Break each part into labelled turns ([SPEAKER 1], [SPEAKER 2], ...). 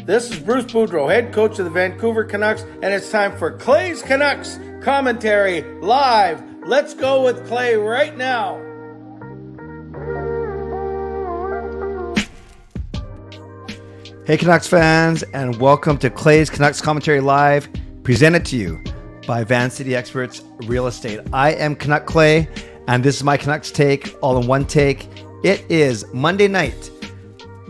[SPEAKER 1] This is Bruce Boudreau, head coach of the Vancouver Canucks, and it's time for Clay's Canucks commentary live. Let's go with Clay right now.
[SPEAKER 2] Hey Canucks fans, and welcome to Clay's Canucks Commentary Live, presented to you by Van City Experts Real Estate. I am Canuck Clay, and this is my Canucks take, all in one take. It is Monday night,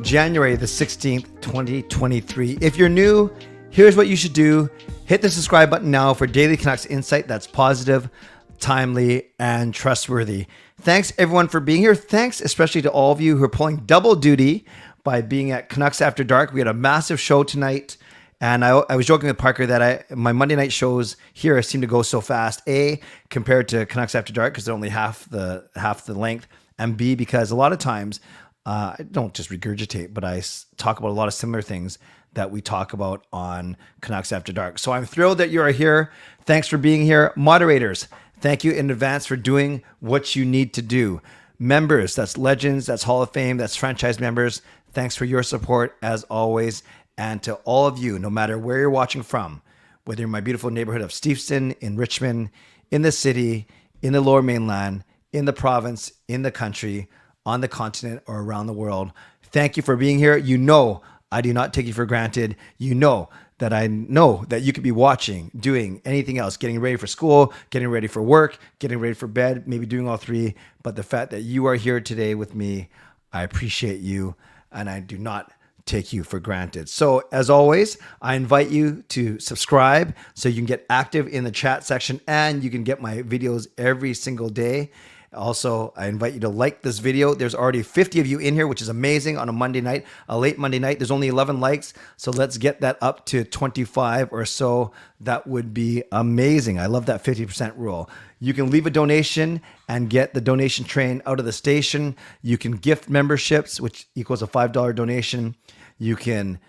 [SPEAKER 2] January the 16th, 2023. If you're new, here's what you should do. Hit the subscribe button now for daily Canucks insight that's positive, timely, and trustworthy. Thanks everyone for being here. Thanks especially to all of you who are pulling double duty by being at Canucks After Dark. We had a massive show tonight, and I was joking with Parker that my Monday night shows here seem to go so fast. A, compared to Canucks After Dark, because they're only half the length, and B, because a lot of times I don't just regurgitate, but I talk about a lot of similar things that we talk about on Canucks After Dark. So I'm thrilled that you are here. Thanks for being here. Moderators, thank you in advance for doing what you need to do. Members, that's legends, that's Hall of Fame, that's franchise members, thanks for your support as always. And to all of you, no matter where you're watching from, whether you're in my beautiful neighborhood of Steveston, in Richmond, in the city, in the Lower Mainland, in the province, in the country, on the continent, or around the world, thank you for being here. You know I do not take you for granted. You know that I know that you could be watching, doing anything else, getting ready for school, getting ready for work, getting ready for bed, maybe doing all three. But the fact that you are here today with me, I appreciate you, and I do not take you for granted. So as always, I invite you to subscribe so you can get active in the chat section and you can get my videos every single day. Also, I invite you to like this video. There's already 50 of you in here, which is amazing on a Monday night, a late Monday night. There's only 11 likes, so let's get that up to 25 or so. That would be amazing. I love that 50% rule. You can leave a donation and get the donation train out of the station. You can gift memberships, which equals a $5 donation. You can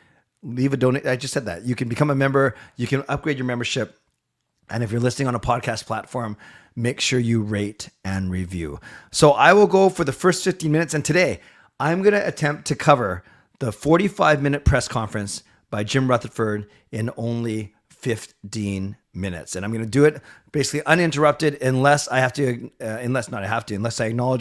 [SPEAKER 2] leave a donation. I just said that. You can become a member. You can upgrade your membership. And if you're listening on a podcast platform, make sure you rate and review. So I will go for the first 15 minutes. And today I'm going to attempt to cover the 45-minute press conference by Jim Rutherford in only 15 minutes. And I'm going to do it basically uninterrupted unless I acknowledge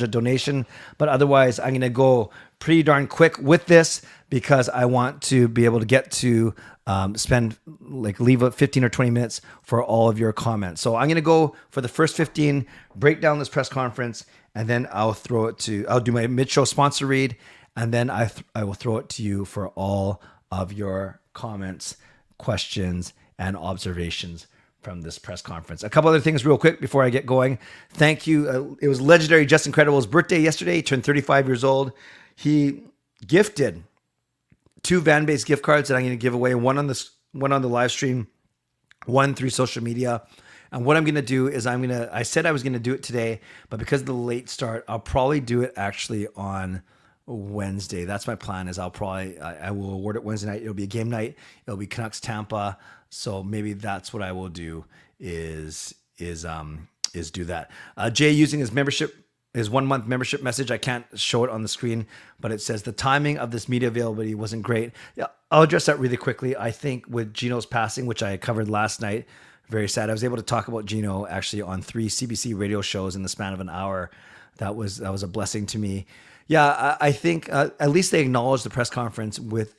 [SPEAKER 2] a donation. But otherwise, I'm going to go pretty darn quick with this because I want to be able to get to leave 15 or 20 minutes for all of your comments. So I'm going to go for the first 15, break down this press conference, and then I'll do my mid-show sponsor read, and then I will throw it to you for all of your comments, questions, and observations from this press conference. A couple other things real quick before I get going. Thank you. It was legendary Just Incredible's birthday yesterday. He turned 35 years old. He gifted 2 van-based gift cards that I'm going to give away, one on the live stream, one through social media. And what I'm going to do is I said I was going to do it today, but because of the late start, I'll probably do it actually on Wednesday. That's my plan. Is I will award it Wednesday night. It'll be a game night. It'll be Canucks Tampa. So maybe that's what I will do is do that. Jay using his 1-month membership message. I can't show it on the screen, but it says the timing of this media availability wasn't great. Yeah, I'll address that really quickly. I think with Gino's passing, which I covered last night, very sad. I was able to talk about Gino actually on 3 CBC radio shows in the span of an hour. That was a blessing to me. Yeah, I think at least they acknowledged the press conference with.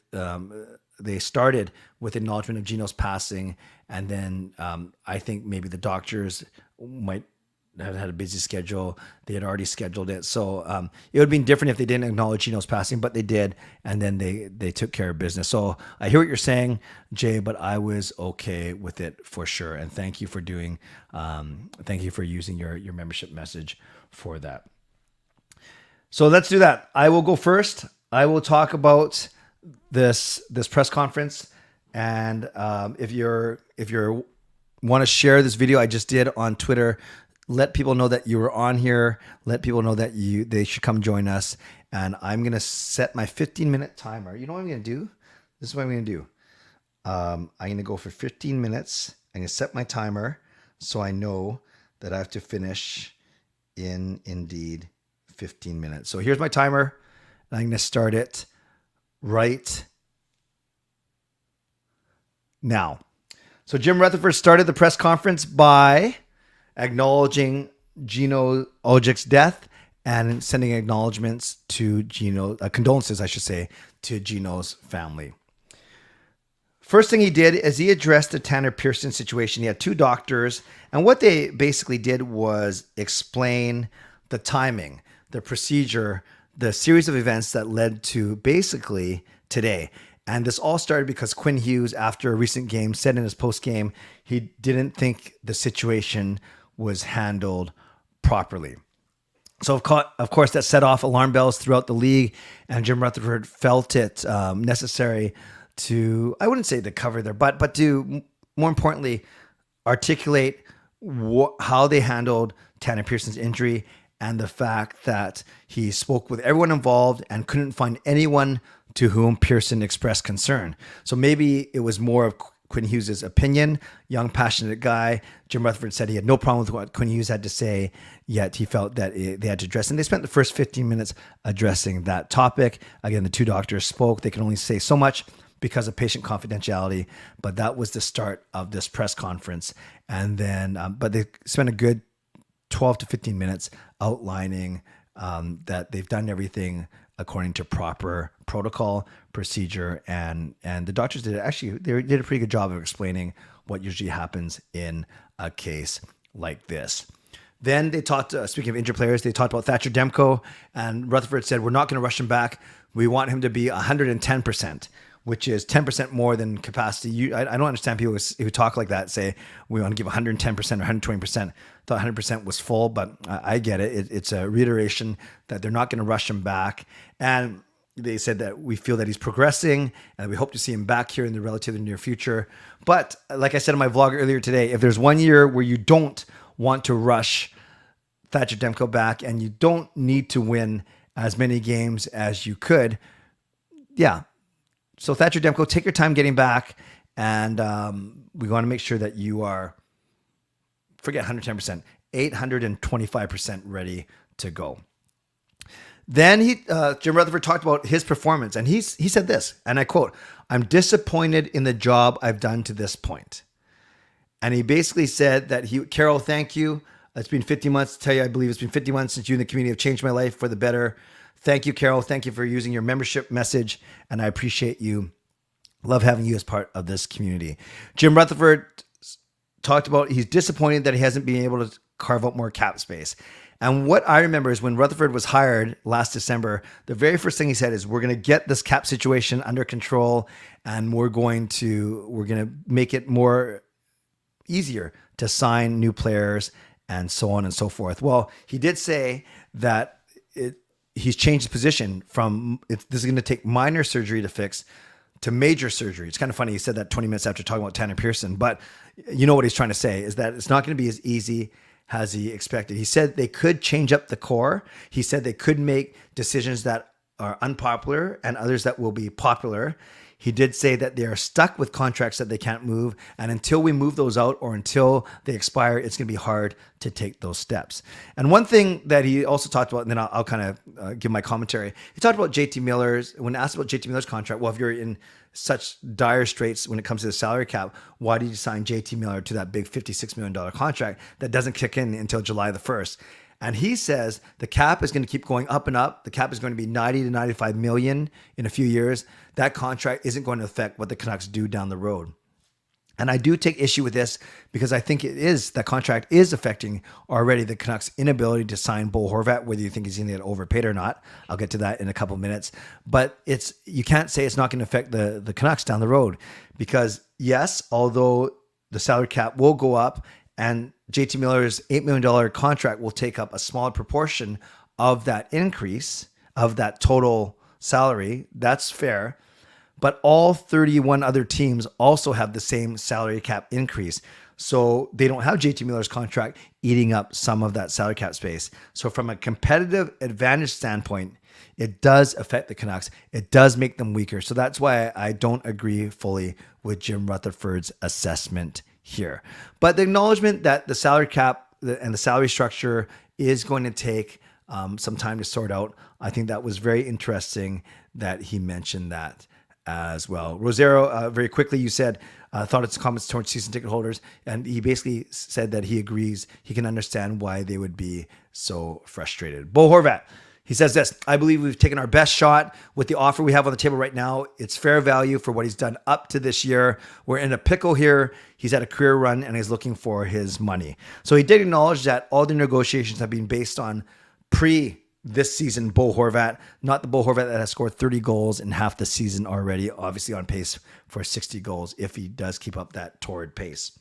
[SPEAKER 2] They started with acknowledgement of Gino's passing, and then I think maybe the doctors might have had a busy schedule. They had already scheduled it. So it would have been different if they didn't acknowledge Gino's passing, but they did. And then they took care of business. So I hear what you're saying, Jay, but I was okay with it for sure. And thank you for thank you for using your membership message for that. So let's do that. I will go first. I will talk about this press conference. And if you want to share this video I just did on Twitter, let people know that you were on here. Let people know that they should come join us. And I'm going to set my 15-minute timer. You know what I'm going to do? This is what I'm going to do. I'm going to go for 15 minutes. I'm going to set my timer so I know that I have to finish in indeed 15 minutes. So here's my timer. I'm going to start it right now. So Jim Rutherford started the press conference by acknowledging Gino Ojic's death and sending acknowledgments to condolences, I should say, to Gino's family. First thing he did is he addressed the Tanner Pearson situation. He had two doctors, and what they basically did was explain the timing, the procedure, the series of events that led to basically today. And this all started because Quinn Hughes, after a recent game, said in his post-game he didn't think the situation was handled properly. So, of course, that set off alarm bells throughout the league, and Jim Rutherford felt it necessary to, I wouldn't say to cover their butt, but to, more importantly, articulate how they handled Tanner Pearson's injury and the fact that he spoke with everyone involved and couldn't find anyone to whom Pearson expressed concern. So maybe it was more of Quinn Hughes' opinion, young, passionate guy. Jim Rutherford said he had no problem with what Quinn Hughes had to say, yet he felt that they had to address. And they spent the first 15 minutes addressing that topic. Again, the two doctors spoke. They can only say so much because of patient confidentiality, but that was the start of this press conference. And then, but they spent a good 12 to 15 minutes outlining that they've done everything according to proper protocol, procedure, and the doctors did they did a pretty good job of explaining what usually happens in a case like this. Then they talked, speaking of injured players, they talked about Thatcher Demko, and Rutherford said, we're not going to rush him back. We want him to be 110%, which is 10% more than capacity. I don't understand people who talk like that, say we want to give 110% or 120%. I thought 100% was full, but I get it. It's a reiteration that they're not going to rush him back. And they said that we feel that he's progressing and we hope to see him back here in the relatively near future. But like I said in my vlog earlier today, if there's 1 year where you don't want to rush Thatcher Demko back and you don't need to win as many games as you could, yeah. So Thatcher Demko, take your time getting back, and we want to make sure that you are, forget 110%, 825% ready to go. Then Jim Rutherford talked about his performance, and he said this, and I quote, "I'm disappointed in the job I've done to this point." And he basically said that Carol, thank you. It's been 50 months to tell you, I believe it's been 50 months since you and the community have changed my life for the better. Thank you, Carol. Thank you for using your membership message, and I appreciate you. Love having you as part of this community. Jim Rutherford talked about he's disappointed that he hasn't been able to carve out more cap space. And what I remember is when Rutherford was hired last December, the very first thing he said is, we're going to get this cap situation under control, and we're going to make it more easier to sign new players and so on and so forth. Well, he did say that he's changed his position from this is going to take minor surgery to fix to major surgery. It's kind of funny. He said that 20 minutes after talking about Tanner Pearson, but you know what he's trying to say is that it's not going to be as easy as he expected. He said they could change up the core. He said they could make decisions that are unpopular and others that will be popular. He did say that they are stuck with contracts that they can't move. And until we move those out or until they expire, it's going to be hard to take those steps. And one thing that he also talked about, and then I'll kind of give my commentary. He talked about JT Miller's, when asked about JT Miller's contract, well, if you're in such dire straits when it comes to the salary cap, why did you sign JT Miller to that big $56 million contract that doesn't kick in until July the 1st? And he says the cap is going to keep going up and up. The cap is going to be 90 to 95 million in a few years. That contract isn't going to affect what the Canucks do down the road. And I do take issue with this because I think that contract is affecting already the Canucks' inability to sign Bo Horvat, whether you think he's going to get overpaid or not. I'll get to that in a couple of minutes. But you can't say it's not going to affect the Canucks down the road because yes, although the salary cap will go up and JT Miller's $8 million contract will take up a smaller proportion of that increase of that total salary. That's fair. But all 31 other teams also have the same salary cap increase. So they don't have JT Miller's contract eating up some of that salary cap space. So from a competitive advantage standpoint, it does affect the Canucks. It does make them weaker. So that's why I don't agree fully with Jim Rutherford's assessment here. But the acknowledgement that the salary cap and the salary structure is going to take some time to sort out, I think that was very interesting that he mentioned that as well. Rosero, very quickly, you said, thought its comments towards season ticket holders, and he basically said that he agrees, he can understand why they would be so frustrated. Bo Horvat, he says this: I believe we've taken our best shot with the offer we have on the table right now. It's fair value for what he's done up to this year. We're in a pickle here. He's had a career run and he's looking for his money. So he did acknowledge that all the negotiations have been based on this season Bo Horvat, not the Bo Horvat that has scored 30 goals in half the season already, obviously on pace for 60 goals if he does keep up that torrid pace.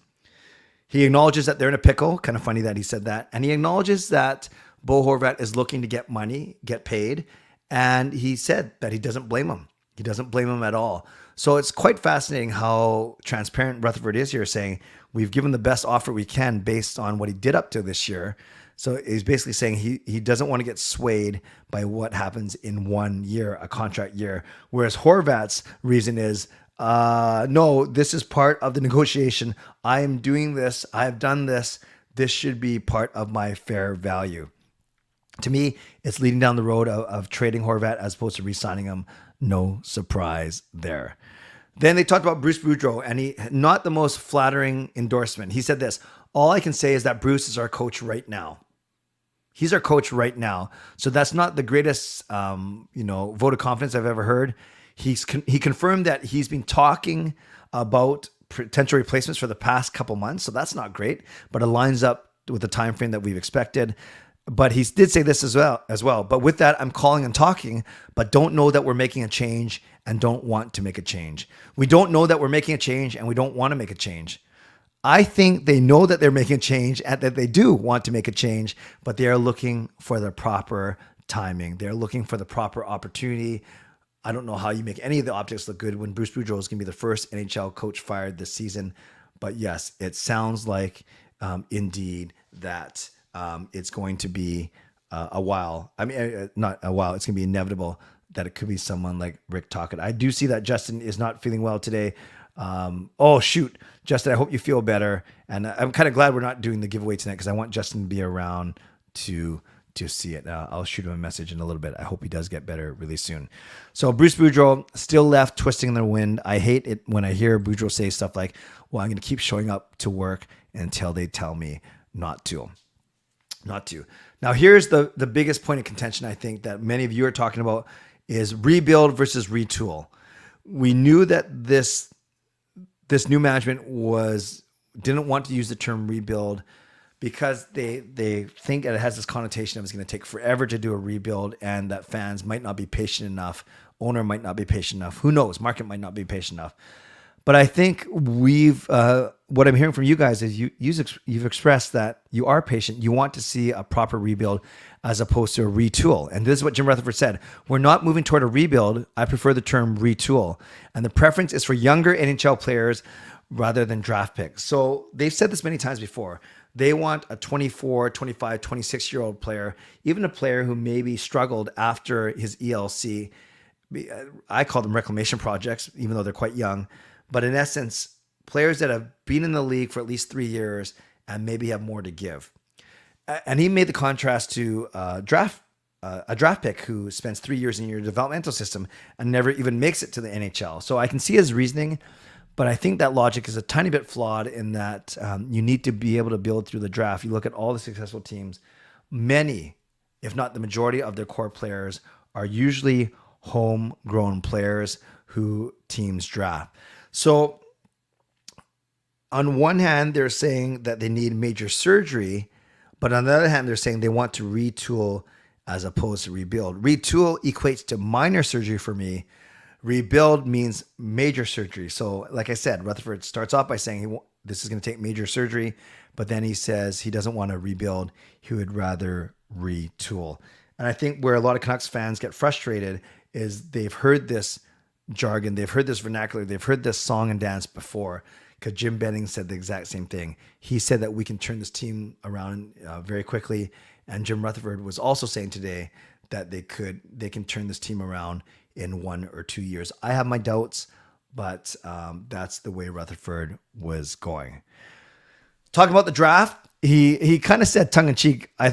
[SPEAKER 2] He acknowledges that they're in a pickle. Kind of funny that he said that. And he acknowledges that Bo Horvat is looking to get money, get paid. And he said that he doesn't blame him. He doesn't blame him at all. So it's quite fascinating how transparent Rutherford is here, saying we've given the best offer we can based on what he did up to this year. So he's basically saying he doesn't want to get swayed by what happens in 1 year, a contract year. Whereas Horvat's reason is, no, this is part of the negotiation. I am doing this. I have done this. This should be part of my fair value. To me, it's leading down the road of trading Horvat as opposed to re-signing him. No surprise there. Then they talked about Bruce Boudreau, and not the most flattering endorsement. He said this: all I can say is that Bruce is our coach right now. He's our coach right now. So that's not the greatest, vote of confidence I've ever heard. He confirmed that he's been talking about potential replacements for the past couple months. So that's not great, but it lines up with the time frame that we've expected. But he did say this as well. But with that, I'm calling and talking, but don't know that we're making a change and don't want to make a change. We don't know that we're making a change and we don't want to make a change. I think they know that they're making a change and that they do want to make a change, but they are looking for the proper timing. They're looking for the proper opportunity. I don't know how you make any of the optics look good when Bruce Boudreau is going to be the first NHL coach fired this season. But yes, it sounds like indeed that it's going to be a while. I mean, not a while. It's going to be inevitable that it could be someone like Rick Tocchet. I do see that Justin is not feeling well today. Oh, shoot. Justin, I hope you feel better. And I'm kind of glad we're not doing the giveaway tonight because I want Justin to be around to see it. I'll shoot him a message in a little bit. I hope he does get better really soon. So Bruce Boudreau still left twisting in the wind. I hate it when I hear Boudreau say stuff like, well, I'm going to keep showing up to work until they tell me not to. Now, here's the biggest point of contention I think that many of you are talking about is rebuild versus retool. We knew that this new management didn't want to use the term rebuild because they think that it has this connotation of it's going to take forever to do a rebuild and that fans might not be patient enough, owner might not be patient enough, who knows, market might not be patient enough. But I think what I'm hearing from you guys is you've expressed that you are patient. You want to see a proper rebuild as opposed to a retool. And this is what Jim Rutherford said. We're not moving toward a rebuild. I prefer the term retool. And the preference is for younger NHL players rather than draft picks. So they've said this many times before. They want a 24, 25, 26-year-old player, even a player who maybe struggled after his ELC. I call them reclamation projects, even though they're quite young. But in essence, players that have been in the league for at least 3 years and maybe have more to give. And he made the contrast to a draft pick who spends 3 years in your developmental system and never even makes it to the NHL. So I can see his reasoning, but I think that logic is a tiny bit flawed in that you need to be able to build through the draft. You look at all the successful teams, many, if not the majority of their core players are usually homegrown players who teams draft. So on one hand, they're saying that they need major surgery, but on the other hand, they're saying they want to retool as opposed to rebuild. Retool equates to minor surgery for me. Rebuild means major surgery. So like I said, Rutherford starts off by saying this is going to take major surgery, but then he says he doesn't want to rebuild. He would rather retool. And I think where a lot of Canucks fans get frustrated is they've heard this jargon, they've heard this vernacular, they've heard this song and dance before, because Jim Benning said the exact same thing. He said that we can turn this team around very quickly, and Jim Rutherford was also saying today that they can turn this team around in 1 or 2 years. I have my doubts, but that's the way Rutherford was going. Talking about the draft, he kind of said tongue-in-cheek, I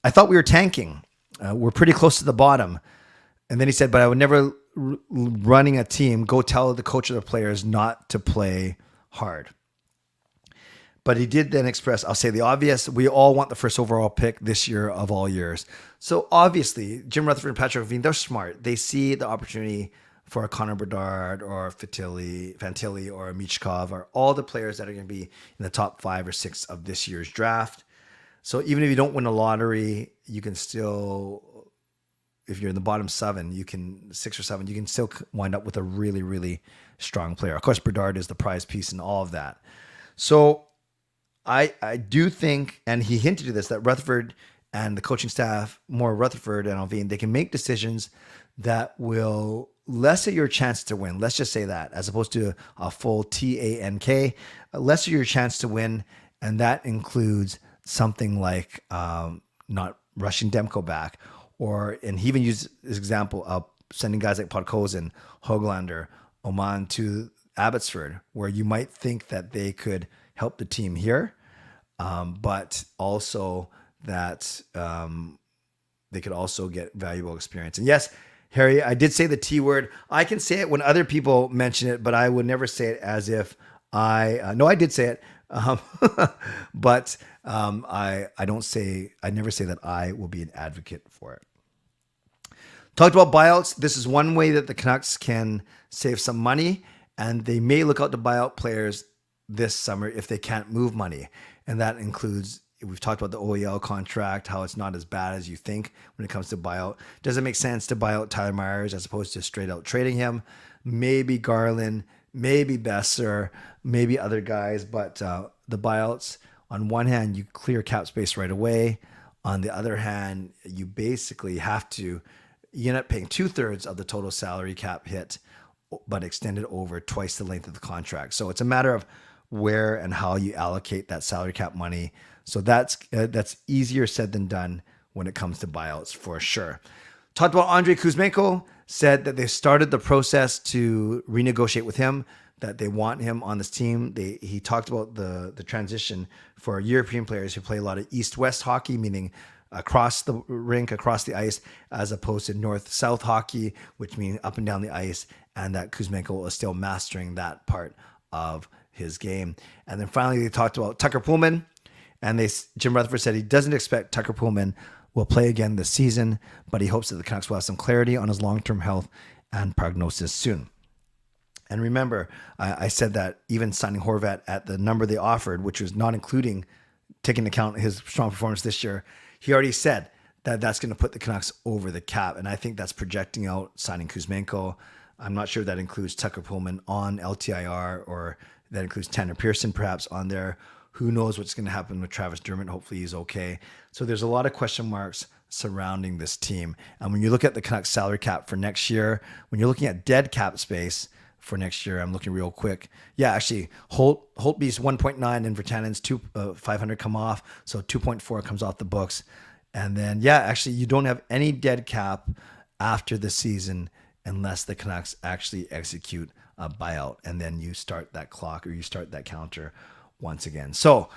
[SPEAKER 2] thought we were tanking. We're pretty close to the bottom. And then he said, but I would never running a team, go tell the coach of the players not to play hard. But he did then express, I'll say the obvious, we all want the first overall pick this year of all years. So obviously, Jim Rutherford and Patrick Levine, they're smart. They see the opportunity for a Connor Bedard or Fantilli or a Michkov or all the players that are going to be in the top 5 or 6 of this year's draft. So even if you don't win a lottery, you can still, if you're in the bottom 7, 6 or 7, you can still wind up with a really, really strong player. Of course, Bedard is the prize piece in all of that. So I do think, and he hinted to this, that Rutherford and the coaching staff, more Rutherford and Alvin, they can make decisions that will lessen your chance to win. Let's just say that, as opposed to a full TANK, lessen your chance to win. And that includes something like not rushing Demko back, and he even used this example of sending guys like Podkolzin, Höglander, Oman to Abbotsford, where you might think that they could help the team here, but also that they could also get valuable experience. And yes, Harry, I did say the T word. I can say it when other people mention it, but I would never say it as if no, I did say it. But I never say that I will be an advocate for it. Talked about buyouts. This is one way that the Canucks can save some money, and they may look out to buy out players this summer if they can't move money. And that includes, we've talked about the OEL contract, how it's not as bad as you think when it comes to buyout. Does it make sense to buy out Tyler Myers as opposed to straight out trading him? Maybe Garland, maybe Besser, maybe other guys, but the buyouts, on one hand, you clear cap space right away. On the other hand, you basically you end up paying 2/3 of the total salary cap hit, but extended over twice the length of the contract. So it's a matter of where and how you allocate that salary cap money. So that's easier said than done when it comes to buyouts, for sure. Talked about Andrei Kuzmenko, said that they started the process to renegotiate with him, that they want him on this team. He talked about the transition for European players who play a lot of east-west hockey, meaning across the rink, across the ice, as opposed to north-south hockey, which means up and down the ice, and that Kuzmenko is still mastering that part of his game. And then finally, they talked about Tucker Poolman, and Jim Rutherford said he doesn't expect Tucker Poolman will play again this season, but he hopes that the Canucks will have some clarity on his long-term health and prognosis soon. And remember, I said that even signing Horvat at the number they offered, which was not including taking into account his strong performance this year, he already said that that's going to put the Canucks over the cap. And I think that's projecting out signing Kuzmenko. I'm not sure that includes Tucker Poolman on LTIR, or that includes Tanner Pearson perhaps on there. Who knows what's going to happen with Travis Dermott? Hopefully he's okay. So there's a lot of question marks surrounding this team. And when you look at the Canucks salary cap for next year, when you're looking at dead cap space for next year, I'm looking real quick. Yeah, actually, Holtby's 1.9 and Virtanen's 500 come off. So 2.4 comes off the books. And then, yeah, actually, you don't have any dead cap after the season unless the Canucks actually execute a buyout. And then you start that clock, or you start that counter once again. So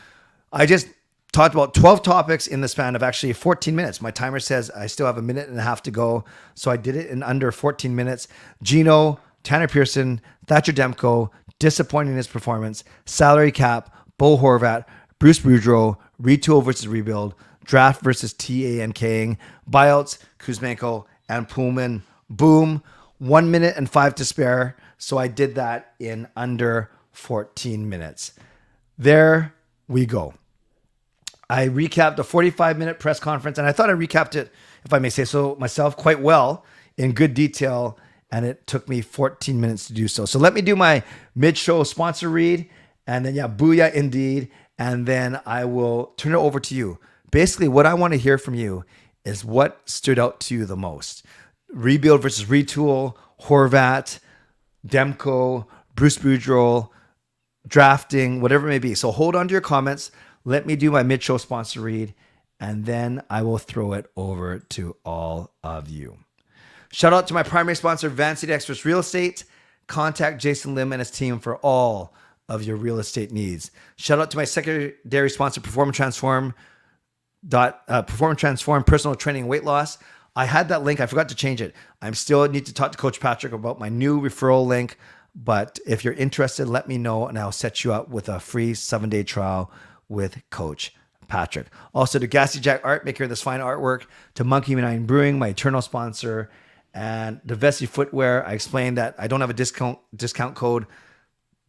[SPEAKER 2] I just talked about 12 topics in the span of actually 14 minutes. My timer says I still have a minute and a half to go. So I did it in under 14 minutes. Gino, Tanner Pearson, Thatcher Demko, disappointing in his performance, salary cap, Bo Horvat, Bruce Boudreau, retool versus rebuild, draft versus TANKing, buyouts, Kuzmenko, and Poolman. Boom. 1 minute and 5 to spare. So I did that in under 14 minutes. There we go. I recapped a 45-minute press conference, and I thought I recapped it, if I may say so myself, quite well, in good detail, and it took me 14 minutes to do so. So let me do my mid-show sponsor read, and then, yeah, booyah indeed, and then I will turn it over to you. Basically, what I want to hear from you is what stood out to you the most. Rebuild versus retool, Horvat, Demko, Bruce Boudreau, drafting, whatever it may be. So hold on to your comments. Let me do my mid-show sponsor read, and then I will throw it over to all of you. Shout out to my primary sponsor, Van City Experts Real Estate. Contact Jason Lim and his team for all of your real estate needs. Shout out to my secondary sponsor, Performance Transform, personal training and weight loss. I had that link. I forgot to change it. I'm still need to talk to Coach Patrick about my new referral link. But if you're interested, let me know and I'll set you up with a free 7-day trial with Coach Patrick. Also to Gassy Jack Art, maker of this fine artwork, to Monkey 9 Brewing, my eternal sponsor, and the Vessi Footwear. I explained that I don't have a discount code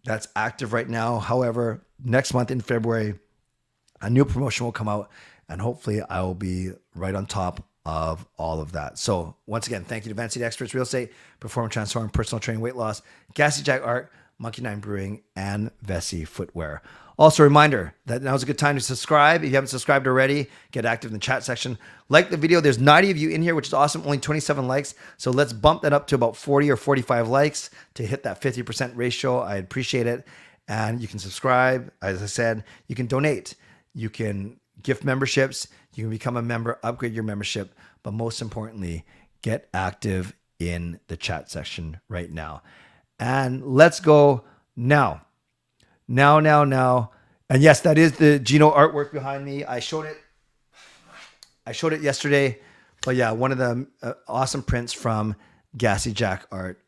[SPEAKER 2] that's active right now. However, next month in February, a new promotion will come out, and hopefully I will be right on top of all of that. So once again, thank you to Vancity Experts Real Estate, Performance Transform, Personal Training, Weight Loss, Gassy Jack Art, Monkey 9 Brewing, and Vessi Footwear. Also a reminder that now's a good time to subscribe. If you haven't subscribed already, get active in the chat section. Like the video. There's 90 of you in here, which is awesome. Only 27 likes. So let's bump that up to about 40 or 45 likes to hit that 50% ratio. I appreciate it. And you can subscribe. As I said, you can donate. You can gift memberships. You can become a member, upgrade your membership. But most importantly, get active in the chat section right now. And let's go now. Now. And yes, that is the Gino artwork behind me. I showed it yesterday. But yeah, one of the awesome prints from Gassy Jack Art.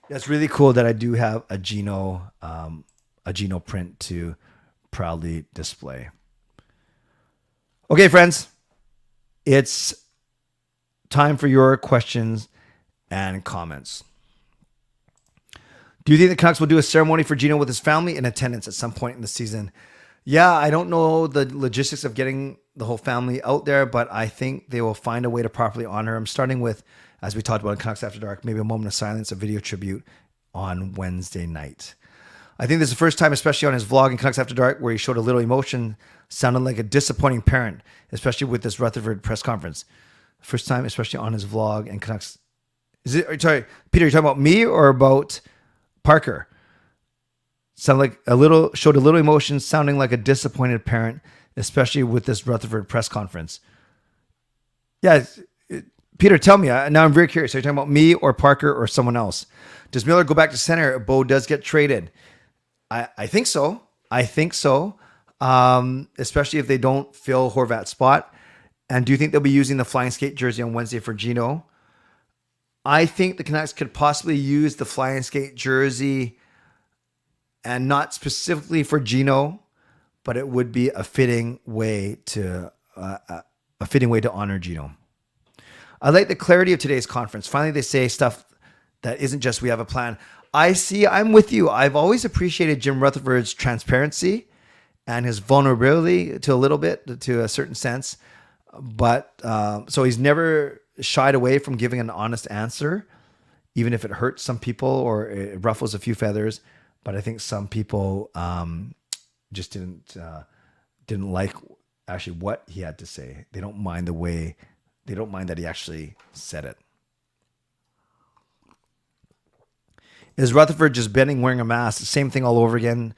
[SPEAKER 2] It's really cool that I do have a Gino print to proudly display. Okay, friends, it's time for your questions and comments. Do you think the Canucks will do a ceremony for Gino with his family in attendance at some point in the season? Yeah, I don't know the logistics of getting the whole family out there, but I think they will find a way to properly honor him, starting with, as we talked about in Canucks After Dark, maybe a moment of silence, a video tribute on Wednesday night. I think this is the first time, especially on his vlog in Canucks After Dark, where he showed a little emotion, sounded like a disappointing parent, especially with this Rutherford press conference. First time, especially on his vlog and Canucks. Sorry, Peter, you're talking about me or about Parker? Showed a little emotion, sounding like a disappointed parent, especially with this Rutherford press conference. Yeah, Peter, tell me. Now I'm very curious. Are you talking about me or Parker or someone else? Does Miller go back to center if Bo does get traded? I think so. Especially if they don't fill Horvat's spot. And do you think they'll be using the flying skate jersey on Wednesday for Gino? I think the Canucks could possibly use the flying skate jersey, and not specifically for Gino, but it would be a fitting way to honor Gino. I like the clarity of today's conference. Finally, they say stuff that isn't just we have a plan. I'm with you. I've always appreciated Jim Rutherford's transparency and his vulnerability to a certain sense. But so he's never shied away from giving an honest answer, even if it hurts some people or it ruffles a few feathers. But I think some people just didn't like actually what he had to say. They don't mind that he actually said it. Is Rutherford just Benning wearing a mask? The same thing all over again.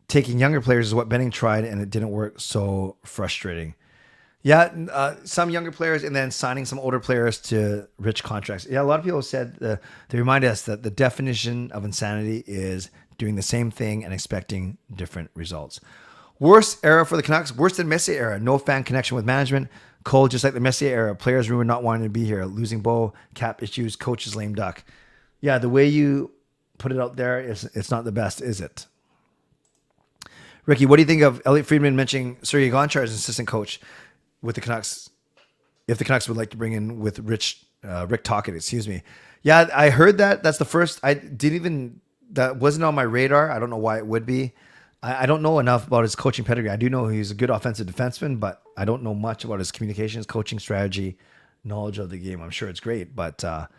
[SPEAKER 2] Taking younger players is what Benning tried and it didn't work. So frustrating. Yeah, some younger players and then signing some older players to rich contracts. Yeah, a lot of people said they remind us that the definition of insanity is doing the same thing and expecting different results. Worst era for the Canucks, worse than Messier era. No fan connection with management. Cold, just like the Messier era. Players rumored not wanting to be here. Losing Bo, cap issues, coaches lame duck. Yeah, the way you put it out there, it's not the best, is it? Ricky, what do you think of Elliot Friedman mentioning Sergei Gonchar as assistant coach with the Canucks? If the Canucks would like to bring in with Rick Tocchet, excuse me. Yeah, I heard that. That's the first. That wasn't on my radar. I don't know why it would be. I don't know enough about his coaching pedigree. I do know he's a good offensive defenseman, but I don't know much about his communications, coaching strategy, knowledge of the game. I'm sure it's great, but that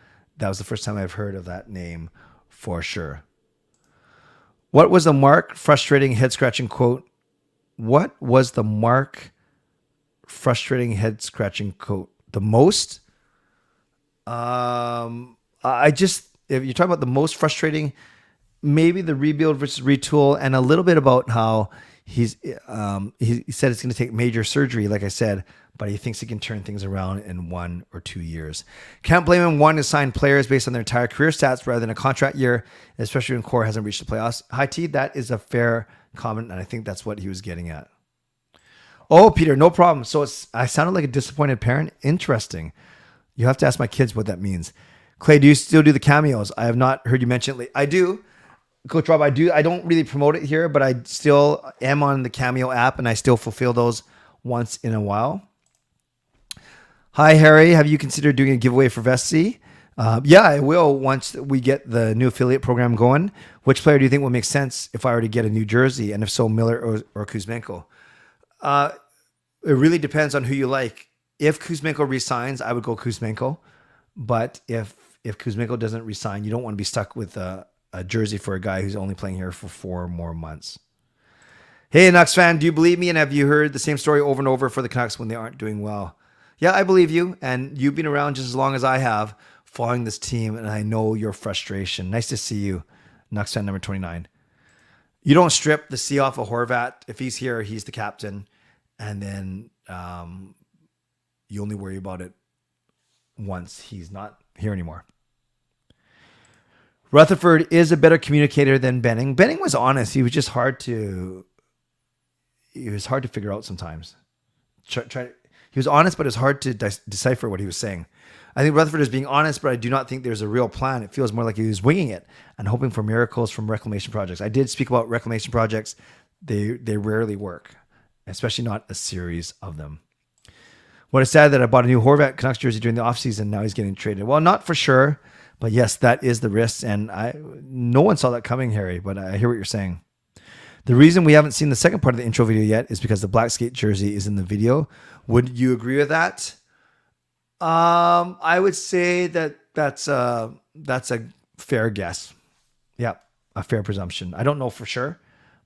[SPEAKER 2] was the first time I've heard of that name for sure. What was the Mark frustrating head-scratching quote? What was the Mark frustrating head-scratching quote? The most? If you're talking about the most frustrating, maybe the rebuild versus retool, and a little bit about how he said it's going to take major surgery, like I said, but he thinks he can turn things around in 1 or 2 years. Can't blame him wanting to sign players based on their entire career stats rather than a contract year, especially when core hasn't reached the playoffs. High T, that is a fair comment, and I think that's what he was getting at. Oh, Peter, no problem. So I sounded like a disappointed parent. Interesting. You have to ask my kids what that means. Clay, do you still do the cameos? I have not heard you mention it. I do. Coach Rob, I do. I don't really promote it here, but I still am on the Cameo app and I still fulfill those once in a while. Hi, Harry. Have you considered doing a giveaway for Vessi? Yeah, I will once we get the new affiliate program going. Which player do you think will make sense if I were to get a new jersey? And if so, Miller or Kuzmenko? It really depends on who you like. If Kuzmenko resigns, I would go Kuzmenko. But if Kuzmenko doesn't resign, you don't want to be stuck with a jersey for a guy who's only playing here for 4 more months. Hey, Canucks fan, do you believe me? And have you heard the same story over and over for the Canucks when they aren't doing well? Yeah, I believe you. And you've been around just as long as I have following this team. And I know your frustration. Nice to see you, Canucks fan number 29. You don't strip the C off of Horvat. If he's here, he's the captain. And then you only worry about it once he's not here anymore. Rutherford is a better communicator than Benning. Benning was honest. He was just hard to figure out sometimes. He was honest, but it's hard to decipher what he was saying. I think Rutherford is being honest, but I do not think there's a real plan. It feels more like he was winging it and hoping for miracles from reclamation projects. I did speak about reclamation projects. They rarely work, especially not a series of them. What is sad that I bought a new Horvat Canucks jersey during the offseason. Now he's getting traded. Well, not for sure. But yes, that is the risk. And no one saw that coming, Harry, but I hear what you're saying. The reason we haven't seen the second part of the intro video yet is because the black skate jersey is in the video. Would you agree with that? I would say that's a fair guess. Yeah, a fair presumption. I don't know for sure,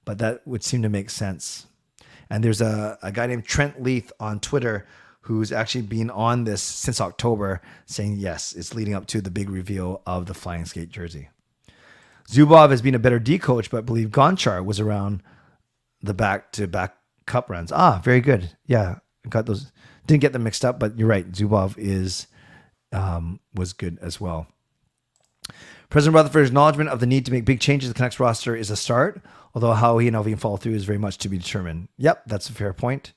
[SPEAKER 2] but that would seem to make sense. And there's a guy named Trent Leith on Twitter who's actually been on this since October, saying, yes, it's leading up to the big reveal of the flying skate jersey. Zubov has been a better D coach, but I believe Gonchar was around the back-to-back cup runs. Very good. Yeah, got those. Didn't get them mixed up, but you're right. Zubov was good as well. President Rutherford's acknowledgement of the need to make big changes to the Canucks roster is a start, although how he and Alvin follow through is very much to be determined. Yep, that's a fair point.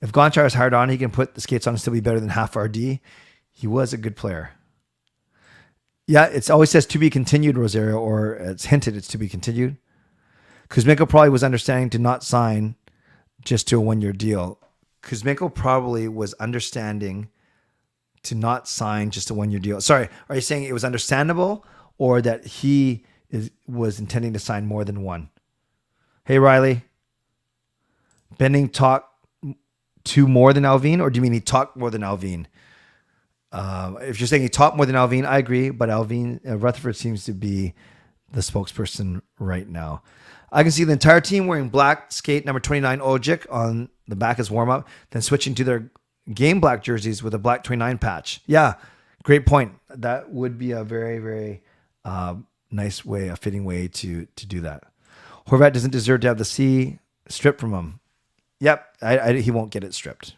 [SPEAKER 2] If Gonchar is hard on, he can put the skates on and still be better than half RD. He was a good player. Yeah, it always says to be continued, Rosario, or it's hinted it's to be continued. Kuzmenko probably was understanding to not sign just to a 1-year deal. Kuzmenko probably was understanding to not sign just a 1-year deal. Sorry, are you saying it was understandable or that he was intending to sign more than one? Hey, Riley. Benning talked to more than Alvin, or do you mean he talked more than Alvin? If you're saying he talked more than Alvin, I agree, but Rutherford seems to be the spokesperson right now. I can see the entire team wearing black skate number 29 Ojic on the back as warm-up, then switching to their game black jerseys with a black 29 patch. Yeah, great point. That would be a very, very nice way, a fitting way to do that. Horvat doesn't deserve to have the C stripped from him. Yep, he won't get it stripped.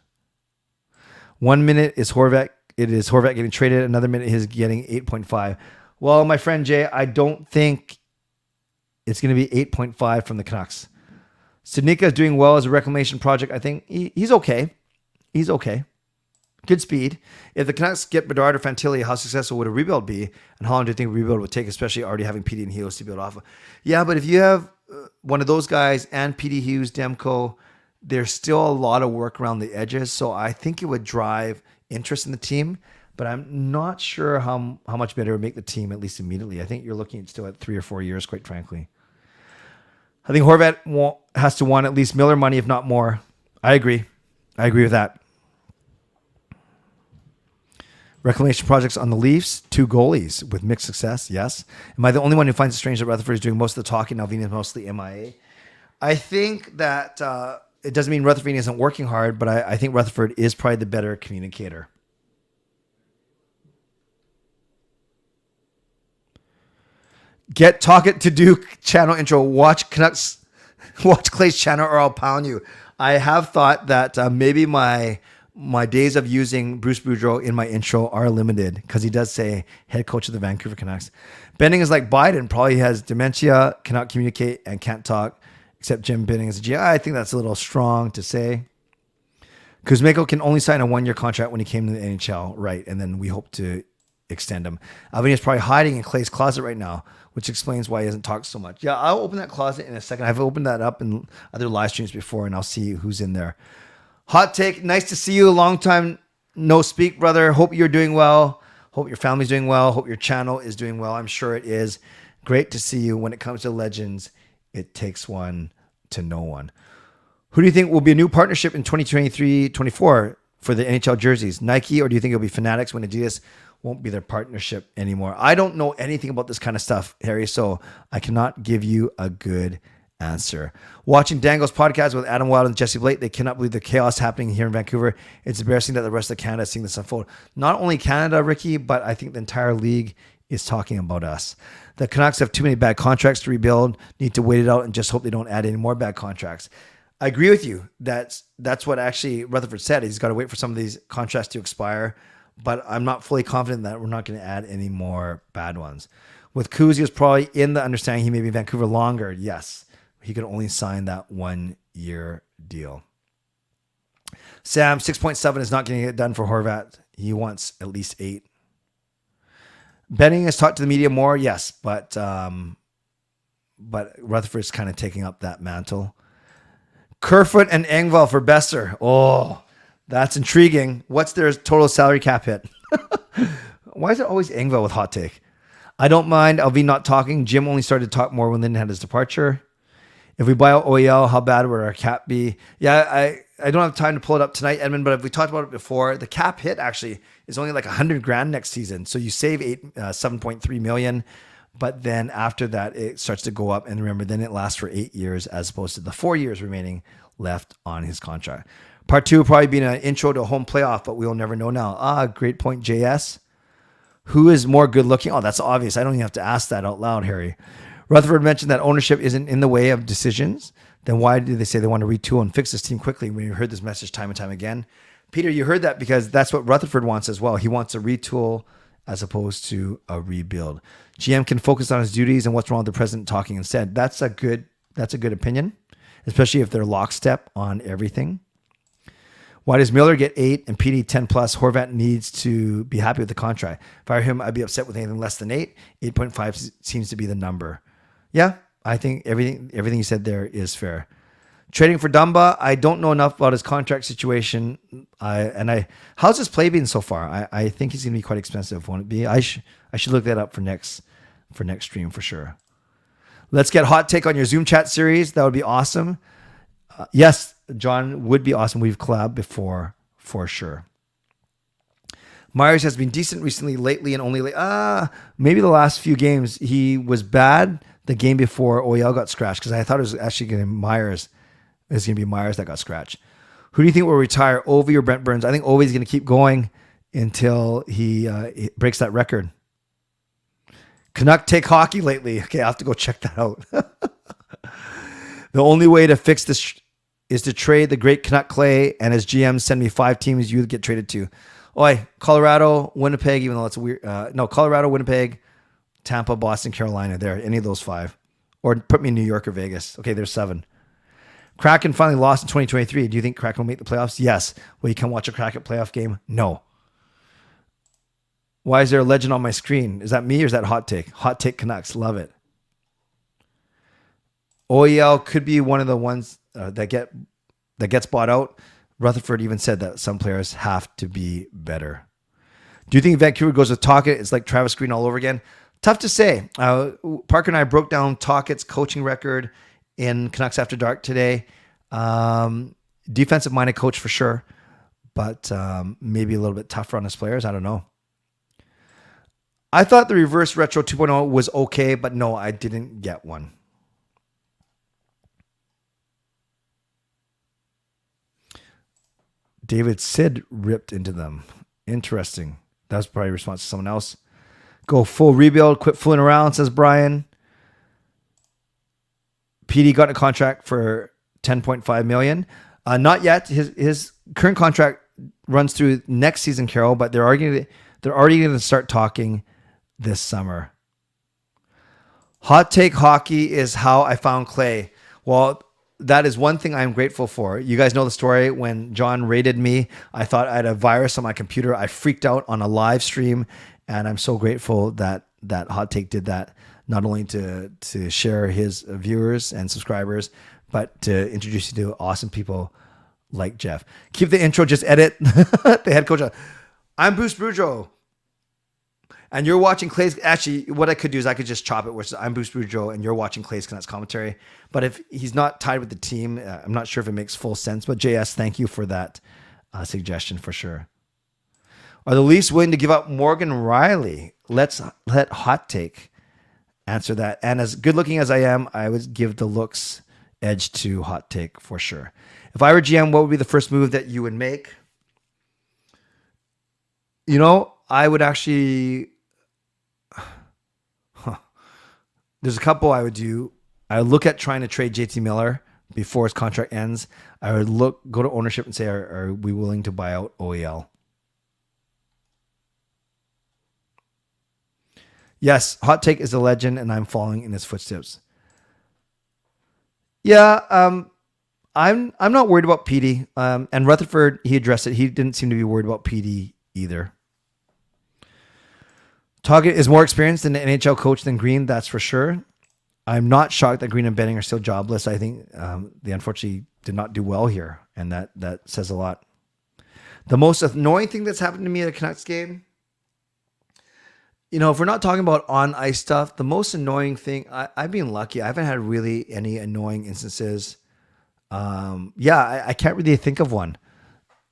[SPEAKER 2] 1 minute is Horvat. It is Horvat getting traded. Another minute he's getting 8.5. Well, my friend Jay, I don't think it's going to be 8.5 from the Canucks. Studnicka is doing well as a reclamation project. I think he's okay. He's okay. Good speed. If the Canucks get Bedard or Fantilli, how successful would a rebuild be? And how long do you think a rebuild would take, especially already having PD and Hughes to build off of? Yeah, but if you have one of those guys and PD Hughes, Demko, there's still a lot of work around the edges. So I think it would drive interest in the team, but I'm not sure how much better it would make the team, at least immediately. I think you're looking still at 3 or 4 years, quite frankly. I think Horvat has to want at least Miller money, if not more. I agree with that. Reclamation projects on the Leafs, 2 goalies with mixed success. Yes. Am I the only one who finds it strange that Rutherford is doing most of the talking? Alvin is mostly MIA. I think that it doesn't mean Rutherford isn't working hard, but I think Rutherford is probably the better communicator. Get Talk It to Duke channel intro. Watch Clay's channel or I'll pound you. I have thought that maybe my days of using Bruce Boudreau in my intro are limited because he does say head coach of the Vancouver Canucks. Benning is like Biden, probably has dementia, cannot communicate, and can't talk, except Jim Benning is a GI. I think that's a little strong to say. Kuzmenko can only sign a 1-year contract when he came to the NHL, right? And then we hope to extend him. Alvin is probably hiding in Clay's closet right now, which explains why he hasn't talked so much. Yeah, I'll open that closet in a second. I've opened that up in other live streams before, and I'll see who's in there. Hot take. Nice to see you. A long time no speak, brother. Hope you're doing well. Hope your family's doing well. Hope your channel is doing well. I'm sure it is. Great to see you. When it comes to legends, it takes one to know one. Who do you think will be a new partnership in 2023-24 for the NHL jerseys? Nike, or do you think it'll be Fanatics when Adidas won't be their partnership anymore? I don't know anything about this kind of stuff, Harry, so I cannot give you a good answer. Watching Dango's podcast with Adam Wilde and Jesse Blake, they cannot believe the chaos happening here in Vancouver. It's embarrassing that the rest of Canada is seeing this unfold. Not only Canada, Ricky, but I think the entire league is talking about us. The Canucks have too many bad contracts to rebuild, need to wait it out and just hope they don't add any more bad contracts. I agree with you. That's what actually Rutherford said. He's got to wait for some of these contracts to expire, but I'm not fully confident that we're not going to add any more bad ones. With Kuz, he was probably in the understanding he may be in Vancouver longer. Yes, he could only sign that 1-year deal. Sam, 6.7 is not going to get done for Horvat. He wants at least 8. Benning has talked to the media more, yes, but Rutherford's kind of taking up that mantle. Kerfoot and Engvall for Besser. Oh, that's intriguing. What's their total salary cap hit? Why is it always Engvall with hot take? I don't mind Alvin not talking. Jim only started to talk more when Linden had his departure. If we buy out OEL, how bad would our cap be? Yeah, I don't have time to pull it up tonight, Edmund, but if we talked about it before, the cap hit actually is only like $100,000 next season. So you save $7.3 million, but then after that, it starts to go up. And remember, then it lasts for 8 years as opposed to the 4 years remaining left on his contract. Part 2 will probably be an intro to a home playoff, but we will never know now. Great point, JS. Who is more good looking? Oh, that's obvious. I don't even have to ask that out loud, Harry. Rutherford mentioned that ownership isn't in the way of decisions. Then why do they say they want to retool and fix this team quickly when you heard this message time and time again? Peter, you heard that because that's what Rutherford wants as well. He wants a retool as opposed to a rebuild. GM can focus on his duties and what's wrong with the president talking instead. That's a good opinion, especially if they're lockstep on everything. Why does Miller get 8 and PD 10 plus? Horvat needs to be happy with the contract. Fire him, I'd be upset with anything less than 8. 8.5 seems to be the number. Yeah, I think everything you said there is fair. Trading for Dumba, I don't know enough about his contract situation. How's his play been so far? I think he's going to be quite expensive. Won't it be? I should look that up for next stream for sure. Let's get hot take on your Zoom chat series. That would be awesome. Yes, John, would be awesome. We've collabed before for sure. Myers has been decent recently, lately, and only maybe the last few games he was bad. The game before OEL got scratched because I thought it was actually going to be Myers. It's going to be Myers that got scratched. Who do you think will retire, Ovi or Brent Burns? I think Ovi's going to keep going until he breaks that record. Canuck take hockey lately. Okay, I have to go check that out. The only way to fix this is to trade the great Canuck Clay, and as GM, send me 5 teams you get traded to. Colorado, Winnipeg, even though it's weird. Colorado, Winnipeg, Tampa, Boston, Carolina. There, any of those 5. Or put me in New York or Vegas. Okay, there's 7. Kraken finally lost in 2023. Do you think Kraken will make the playoffs? Yes. Will you come watch a Kraken playoff game? No. Why is there a legend on my screen? Is that me or is that hot take? Hot take Canucks. Love it. OEL could be one of the ones that gets bought out. Rutherford even said that some players have to be better. Do you think Vancouver goes with Tocchet? It's like Travis Green all over again. Tough to say. Parker and I broke down Tocchet's coaching record in Canucks After Dark today. Defensive-minded coach for sure, but maybe a little bit tougher on his players. I don't know. I thought the reverse retro 2.0 was okay, but no, I didn't get one. David Sid ripped into them. Interesting. That was probably a response to someone else. Go full rebuild. Quit fooling around, says Brian. PD got a contract for $10.5 million. Not yet. His current contract runs through next season, Carol, but they're already going to start talking this summer. Hot take hockey is how I found Clay. Well, that is one thing I'm grateful for. You guys know the story. When John raided me, I thought I had a virus on my computer. I freaked out on a live stream, and I'm so grateful that Hot Take did that, not only to share his viewers and subscribers, but to introduce you to awesome people like Jeff. Keep the intro, just edit the head coach. I'm Bruce Boudreau, and you're watching Clay's. Actually, what I could do is I could just chop it, which is I'm Bruce Boudreau, and you're watching Clay's Canucks commentary. But if he's not tied with the team, I'm not sure if it makes full sense. But JS, thank you for that suggestion for sure. Are the Leafs willing to give up Morgan Riley? Let's let Hot Take answer that. And as good looking as I am, I would give the looks edge to Hot Take for sure. If I were GM, what would be the first move that you would make? You know, I would actually... There's a couple I would do. I would look at trying to trade JT Miller before his contract ends. I would go to ownership and say, are we willing to buy out OEL? Yes, Hot Take is a legend, and I'm following in his footsteps. Yeah, I'm not worried about PD. And Rutherford, he addressed it. He didn't seem to be worried about PD either. Toggett is more experienced in the NHL coach than Green, that's for sure. I'm not shocked that Green and Benning are still jobless. I think they unfortunately did not do well here, and that says a lot. The most annoying thing that's happened to me at a Canucks game, you know, if we're not talking about on-ice stuff, the most annoying thing, I've been lucky. I haven't had really any annoying instances. I can't really think of one.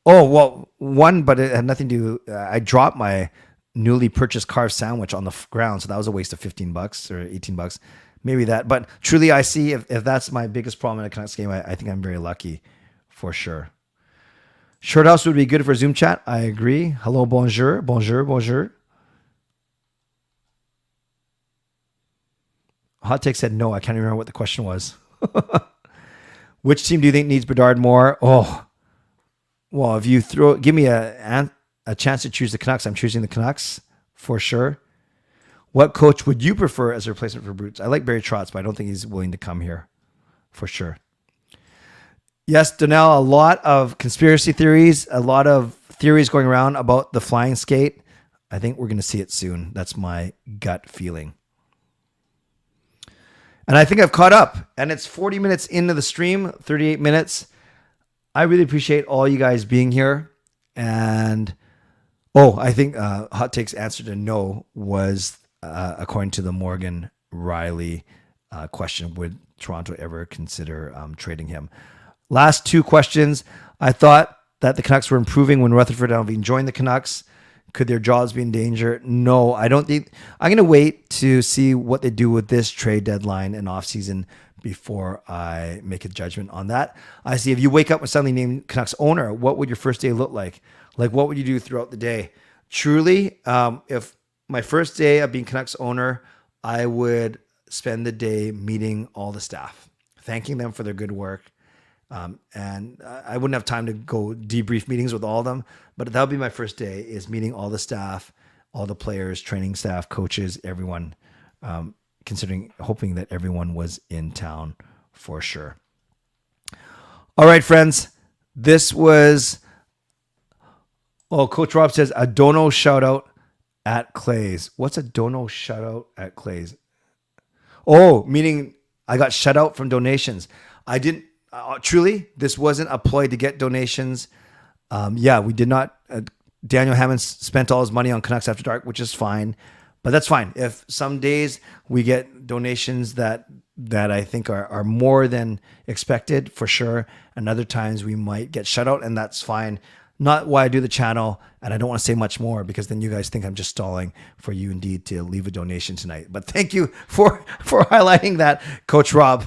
[SPEAKER 2] Oh, well, one, but it had nothing to do. I dropped my newly purchased carved sandwich on the ground, so that was a waste of $15 or $18. Maybe that. But truly, I see if that's my biggest problem in a Canucks game, I think I'm very lucky for sure. Shorthouse would be good for Zoom chat. I agree. Hello, bonjour, bonjour, bonjour. Hot Take said no. I can't remember what the question was. Which team do you think needs Bedard more? Oh, well, if you give me a chance to choose the Canucks, I'm choosing the Canucks for sure. What coach would you prefer as a replacement for Brutes? I like Barry Trotz, but I don't think he's willing to come here for sure. Yes, Donnell, a lot of conspiracy theories, a lot of theories going around about the flying skate. I think we're going to see it soon. That's my gut feeling. And I think I've caught up, and it's 40 minutes into the stream, 38 minutes. I really appreciate all you guys being here. And, I think Hot Take's answer to no was, according to the Morgan Riley question, would Toronto ever consider trading him? Last two questions. I thought that the Canucks were improving when Rutherford and Alvin joined the Canucks. Could their jobs be in danger? No, I don't think. I'm going to wait to see what they do with this trade deadline and offseason before I make a judgment on that. I see if you wake up and suddenly named Canucks owner, what would your first day look like? Like, what would you do throughout the day? Truly, if my first day of being Canucks owner, I would spend the day meeting all the staff, thanking them for their good work. And I wouldn't have time to go debrief meetings with all of them, but that would be my first day, is meeting all the staff, all the players, training staff, coaches, everyone, hoping that everyone was in town for sure. All right, friends, this was, Coach Rob says, a dono shout out at Clay's. What's a dono shout out at Clay's? Oh, meaning I got shut out from donations. I didn't. Truly, this wasn't a ploy to get donations. We did not. Daniel Hammond spent all his money on Canucks After Dark, which is fine, but that's fine. If some days we get donations that I think are more than expected, for sure, and other times we might get shut out, and that's fine. Not why I do the channel, and I don't want to say much more because then you guys think I'm just stalling for you indeed to leave a donation tonight. But thank you for highlighting that, Coach Rob.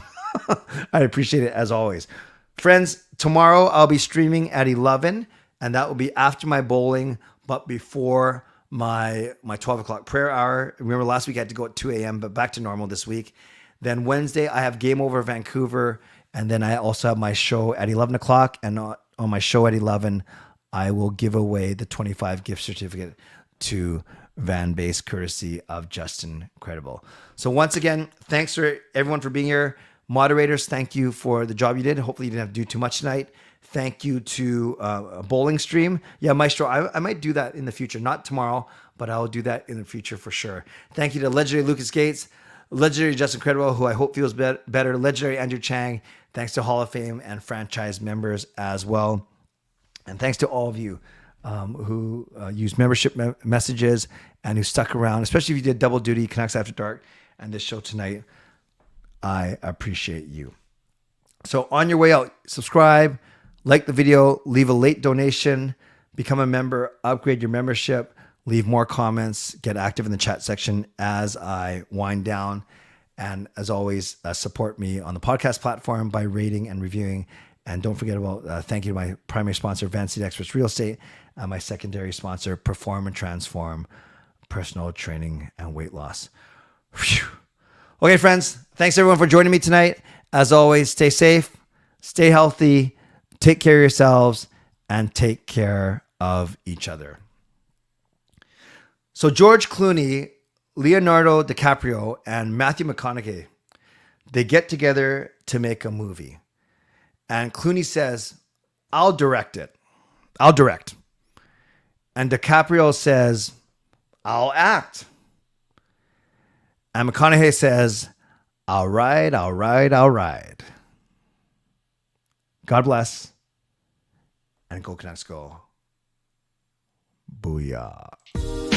[SPEAKER 2] I appreciate it as always. Friends, tomorrow I'll be streaming at 11, and that will be after my bowling, but before my 12 o'clock prayer hour. Remember last week I had to go at 2 a.m., but back to normal this week. Then Wednesday I have Game Over Vancouver, and then I also have my show at 11 o'clock, and on my show at 11, I will give away the 25 gift certificate to Van Base, courtesy of Justin Credible. So once again, thanks for everyone for being here. Moderators, thank you for the job you did. Hopefully you didn't have to do too much tonight. Thank you to a bowling stream. Yeah, Maestro, I might do that in the future. Not tomorrow, but I'll do that in the future for sure. Thank you to legendary Lucas Gates, legendary Justin Credwell, who I hope feels better, legendary Andrew Chang. Thanks to Hall of Fame and franchise members as well. And thanks to all of you who used membership messages and who stuck around, especially if you did double duty, Canucks After Dark, and this show tonight. I appreciate you. So on your way out, subscribe, like the video, leave a late donation, become a member, upgrade your membership, leave more comments, get active in the chat section as I wind down. And as always, support me on the podcast platform by rating and reviewing. And don't forget about thank you to my primary sponsor, Van City Experts Real Estate, and my secondary sponsor, Perform and Transform, personal training and weight loss. Whew. Okay, friends, thanks everyone for joining me tonight. As always, stay safe, stay healthy, take care of yourselves, and take care of each other. So George Clooney, Leonardo DiCaprio, and Matthew McConaughey, they get together to make a movie. And Clooney says, I'll direct it. I'll direct. And DiCaprio says, I'll act. And McConaughey says, all right, all right, all right. God bless. And go Canucks go. Booyah.